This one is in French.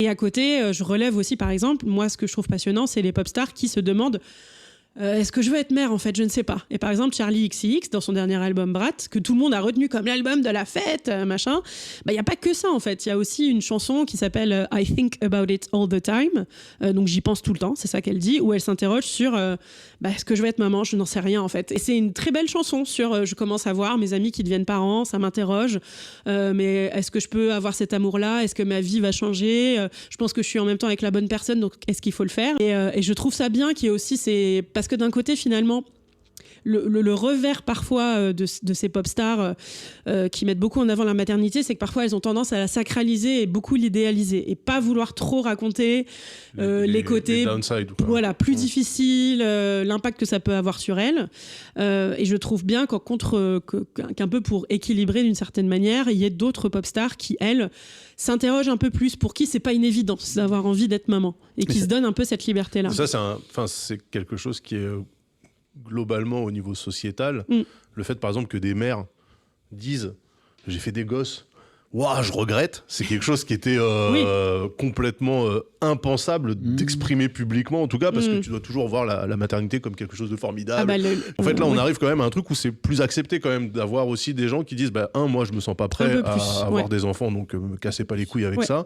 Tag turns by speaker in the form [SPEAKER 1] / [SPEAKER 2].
[SPEAKER 1] Et à côté, je relève aussi, par exemple, moi, ce que je trouve passionnant, c'est les pop stars qui se demandent est-ce que je veux être mère, en fait? Je ne sais pas. Et par exemple, Charli XCX, dans son dernier album Brat, que tout le monde a retenu comme l'album de la fête, machin, il n'y a pas que ça, en fait. Il y a aussi une chanson qui s'appelle I Think About It All the Time. Donc j'y pense tout le temps, c'est ça qu'elle dit, où elle s'interroge sur est-ce que je vais être maman? Je n'en sais rien, en fait. Et c'est une très belle chanson sur je commence à voir mes amis qui deviennent parents, ça m'interroge. Mais est-ce que je peux avoir cet amour-là? Est-ce que ma vie va changer? Je pense que je suis en même temps avec la bonne personne, donc est-ce qu'il faut le faire? Et je trouve ça bien qu'il y ait aussi parce que d'un côté, finalement, le revers parfois de ces pop stars qui mettent beaucoup en avant la maternité, c'est que parfois elles ont tendance à la sacraliser et beaucoup l'idéaliser et pas vouloir trop raconter les côtés voilà, plus difficiles, l'impact que ça peut avoir sur elles. Et je trouve bien qu'un peu pour équilibrer d'une certaine manière, il y ait d'autres pop stars qui, elles, s'interrogent un peu plus, pour qui c'est pas une évidence d'avoir envie d'être maman et qui se donnent un peu cette liberté-là.
[SPEAKER 2] Ça, c'est quelque chose qui est globalement au niveau sociétal. Le fait, par exemple, que des mères disent « j'ai fait des gosses ». Waouh, je regrette. C'est quelque chose qui était complètement impensable d'exprimer publiquement, en tout cas, parce que tu dois toujours voir la maternité comme quelque chose de formidable. En fait, là, on arrive quand même à un truc où c'est plus accepté quand même d'avoir aussi des gens qui disent moi, je me sens pas prêt à avoir des enfants, donc me cassez pas les couilles avec ça.